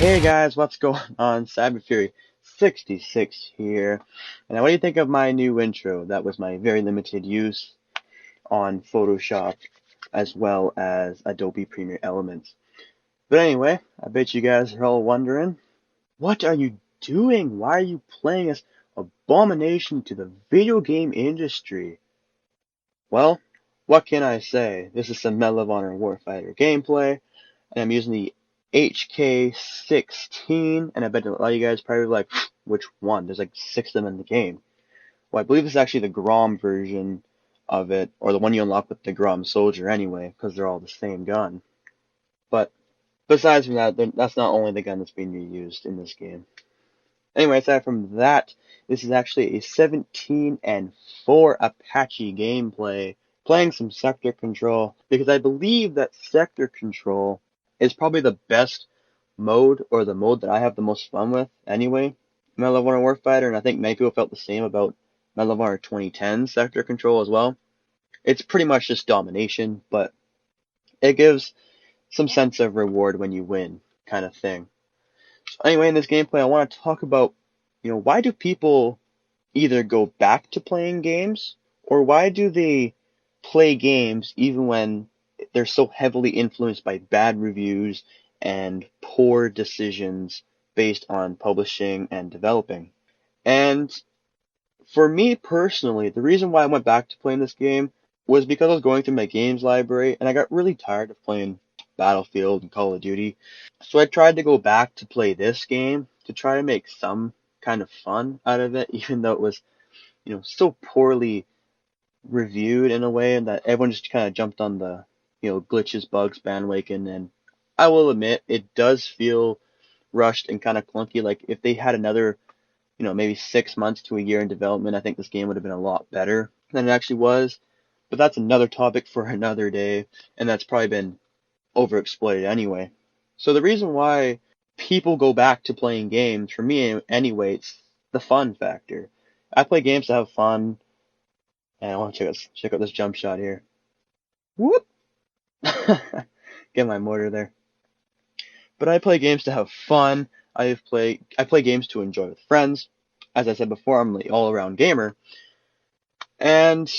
Hey guys, what's going on? CyberFury66 here. And what do you think of my new intro? That was my very limited use on Photoshop as well as Adobe Premiere Elements. But anyway, I bet you guys are all wondering, what are you doing? Why are you playing this abomination to the video game industry? Well, what can I say? This is some Medal of Honor Warfighter gameplay, and I'm using the HK16, and I bet a lot of you guys probably like, which one? There's like 6 of them in the game. Well, I believe this is actually the Grom version of it, or the one you unlock with the Grom Soldier anyway, because they're all the same gun. But besides from that, that's not only the gun that's being reused in this game. Anyway, aside from that, this is actually a 17 and 4 Apache gameplay, playing some sector control, because I believe that sector control is probably the best mode, or the mode that I have the most fun with anyway, Medal of Honor Warfighter, and I think many people felt the same about Medal of Honor 2010 sector control as well. It's pretty much just domination, but it gives some sense of reward when you win, kind of thing. So anyway, in this gameplay, I want to talk about, why do people either go back to playing games, or why do they play games even when they're so heavily influenced by bad reviews and poor decisions based on publishing and developing. And for me personally, the reason why I went back to playing this game was because I was going through my games library and I got really tired of playing Battlefield and Call of Duty. So I tried to go back to play this game to try to make some kind of fun out of it, even though it was, so poorly reviewed in a way, and that everyone just kind of jumped on the, glitches, bugs bandwagon. And I will admit, it does feel rushed and kind of clunky. Like if they had another, maybe 6 months to a year in development, I think this game would have been a lot better than it actually was. But that's another topic for another day, and that's probably been overexploited anyway. So the reason why people go back to playing games, for me anyway, it's the fun factor. I play games to have fun, and I want to check out this jump shot here. Whoop! Get my mortar there. But I play games to have fun. I play games to enjoy with friends. As I said before, I'm the all-around gamer, and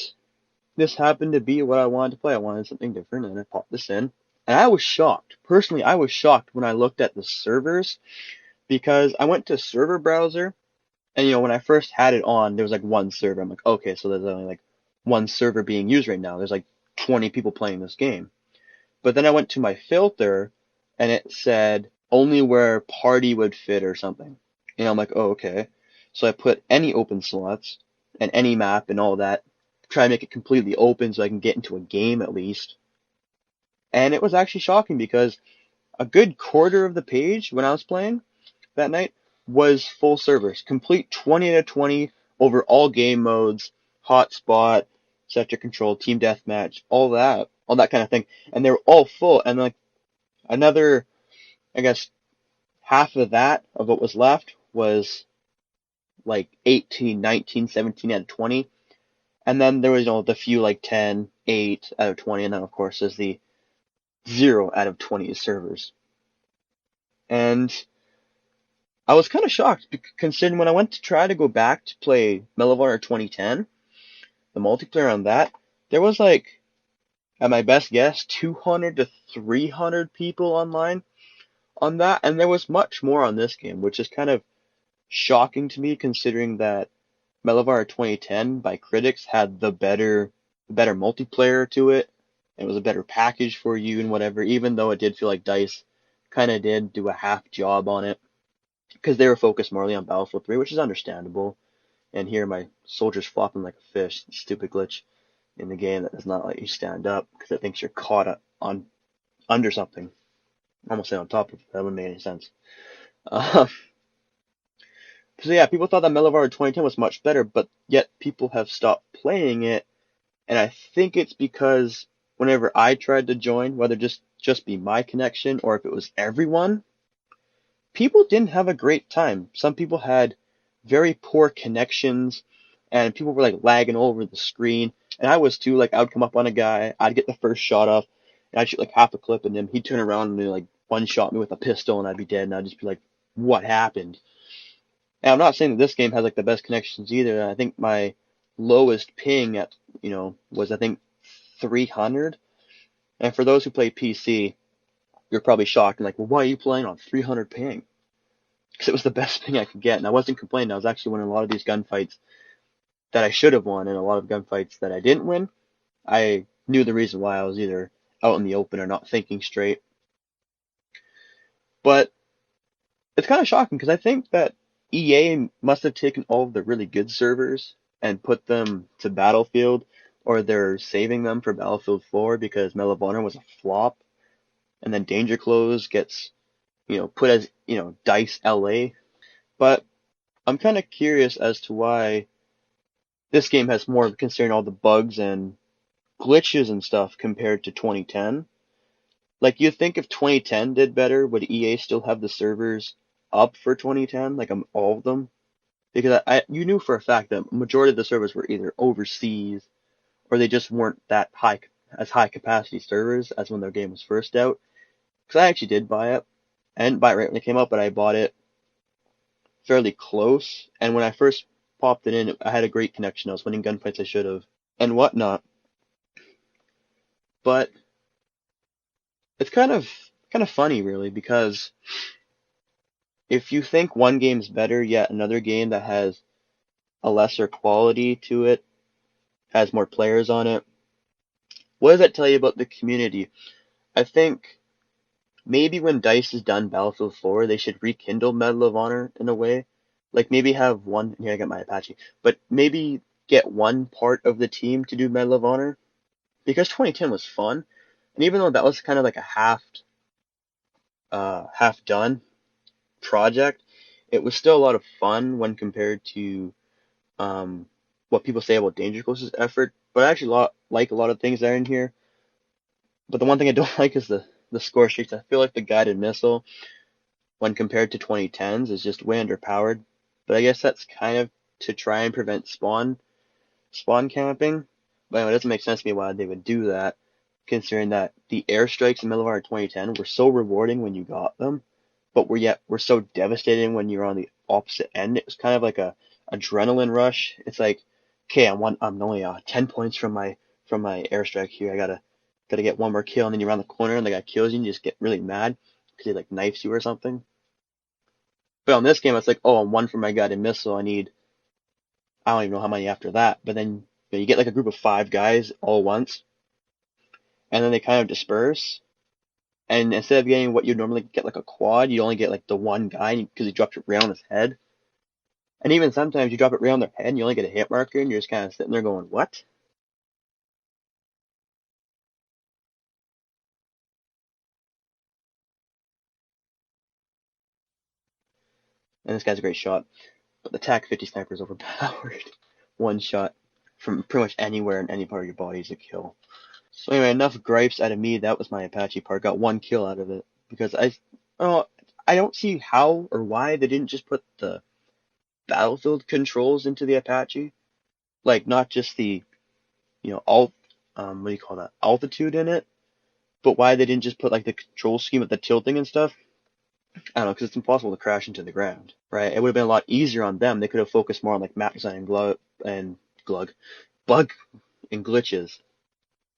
this happened to be what I wanted to play. I wanted something different, and I popped this in. And I was shocked. Personally, I was shocked when I looked at the servers, because I went to server browser, and when I first had it on, there was like one server. I'm like, okay, so there's only like one server being used right now. There's like 20 people playing this game. But then I went to my filter, and it said only where party would fit or something. And I'm like, oh, okay. So I put any open slots and any map and all that, try to make it completely open so I can get into a game at least. And it was actually shocking because a good quarter of the page when I was playing that night was full servers, complete 20 out of 20 over all game modes, hotspot, sector control, team deathmatch, all that kind of thing. And they were all full. And like another, I guess, half of that, of what was left, was like 18, 19, 17 out of 20. And then there was, the few like 10, 8 out of 20. And then, of course, there's the 0 out of 20 servers. And I was kind of shocked, considering when I went to try to go back to play Medal of Honor 2010, the multiplayer on that, there was like, at my best guess, 200 to 300 people online on that, and there was much more on this game, which is kind of shocking to me, considering that Medal of Honor 2010 by critics had the better multiplayer to it. It was a better package for you and whatever, even though it did feel like DICE kind of did do a half job on it, because they were focused more on Battlefield 3, which is understandable. And here my soldier's flopping like a fish. Stupid glitch in the game that does not let you stand up because it thinks you're caught on under something. I almost say on top of it. That wouldn't make any sense. So yeah, people thought that Medal of Honor 2010 was much better, but yet people have stopped playing it. And I think it's because whenever I tried to join, whether just be my connection or if it was everyone, people didn't have a great time. Some people had very poor connections, and people were like lagging all over the screen. And I was too. Like I would come up on a guy, I'd get the first shot off, and I'd shoot like half a clip, and then he'd turn around and like one shot me with a pistol and I'd be dead, and I'd just be like, what happened? And I'm not saying that this game has like the best connections either. I think my lowest ping at was I think 300. And for those who play PC, you're probably shocked and like, well, why are you playing on 300 ping? Because it was the best ping I could get, and I wasn't complaining. I was actually winning a lot of these gunfights that I should have won, and a lot of gunfights that I didn't win. I knew the reason why. I was either out in the open or not thinking straight. But it's kind of shocking because I think that EA must have taken all of the really good servers and put them to Battlefield, or they're saving them for Battlefield 4 because Medal of Honor was a flop, and then Danger Close gets, put as, DICE LA. But I'm kind of curious as to why this game has more, considering all the bugs and glitches and stuff compared to 2010. Like, you think if 2010 did better, would EA still have the servers up for 2010? Like, all of them? Because you knew for a fact that majority of the servers were either overseas or they just weren't that high capacity servers as when their game was first out. Because I actually did buy it. I didn't buy it right when it came out, but I bought it fairly close. And when I first popped it in, I had a great connection. I was winning gunfights I should have and whatnot. But it's kind of funny, really, because if you think one game's better, yet another game that has a lesser quality to it has more players on it, what does that tell you about the community? I think maybe when DICE is done Battlefield 4, they should rekindle Medal of Honor in a way. Like maybe have one, here I got my Apache, but maybe get one part of the team to do Medal of Honor. Because 2010 was fun, and even though that was kind of like a half done project, it was still a lot of fun when compared to um, what people say about Danger Close's effort. But I actually like a lot of things that are in here. But the one thing I don't like is the score streaks. I feel like the guided missile, when compared to 2010's, is just way underpowered. But I guess that's kind of to try and prevent spawn camping. But anyway, it doesn't make sense to me why they would do that, considering that the airstrikes in Medal of Honor 2010 were so rewarding when you got them, but were so devastating when you're on the opposite end. It was kind of like a adrenaline rush. It's like, okay, I'm only 10 points from my airstrike here. I gotta get one more kill, and then you round the corner and the guy kills you, and you just get really mad because he like knifes you or something. But on this game, it's like, oh, I'm one from my guided missile. I don't even know how many after that. But then you get like a group of 5 guys all once, and then they kind of disperse. And instead of getting what you'd normally get like a quad, you only get like the one guy because he dropped it right on his head. And even sometimes you drop it right on their head and you only get a hit marker, and you're just kind of sitting there going, what? And this guy's a great shot. But the TAC 50 sniper is overpowered. One shot from pretty much anywhere in any part of your body is a kill. So anyway, enough gripes out of me. That was my Apache part. Got one kill out of it because oh, I don't see how or why they didn't just put the battlefield controls into the Apache, like not just the what do you call that, altitude in it, but why they didn't just put like the control scheme with the tilting and stuff. I don't know, because it's impossible to crash into the ground, right? It would have been a lot easier on them. They could have focused more on like map design and bug and glitches,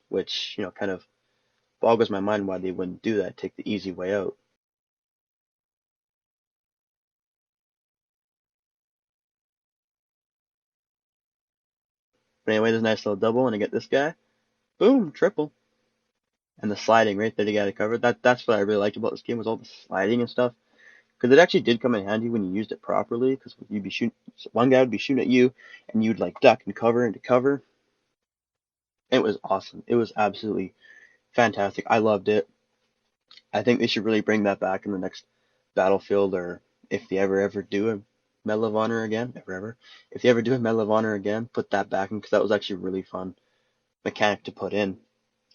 which kind of boggles my mind why they wouldn't do that. Take the easy way out. But anyway, there's a nice little double, and I get this guy. Boom, triple. And the sliding right there to get it covered. That's what I really liked about this game, was all the sliding and stuff. Because it actually did come in handy when you used it properly. Because you'd be shooting, one guy would be shooting at you, and you'd like duck and cover into cover. It was awesome. It was absolutely fantastic. I loved it. I think they should really bring that back in the next Battlefield, or if they ever do a Medal of Honor again, if they ever do a Medal of Honor again, put that back in, because that was actually a really fun mechanic to put in.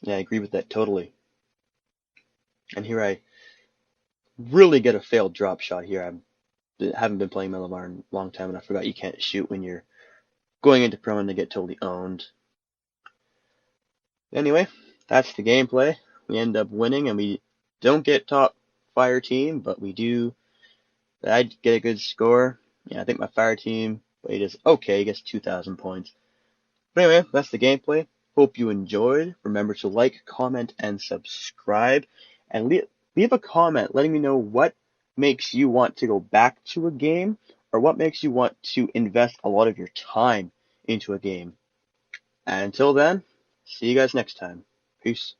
Yeah, I agree with that totally. And here I really get a failed drop shot here. I haven't been playing Medal of Honor in a long time, and I forgot you can't shoot when you're going into pro and they get totally owned. Anyway, that's the gameplay. We end up winning, and we don't get top fire team, but I'd get a good score. Yeah, I think my fire team played is okay, he gets 2,000 points. But anyway, that's the gameplay. Hope you enjoyed. Remember to like, comment, and subscribe. And leave a comment letting me know what makes you want to go back to a game or what makes you want to invest a lot of your time into a game. And until then, see you guys next time. Peace.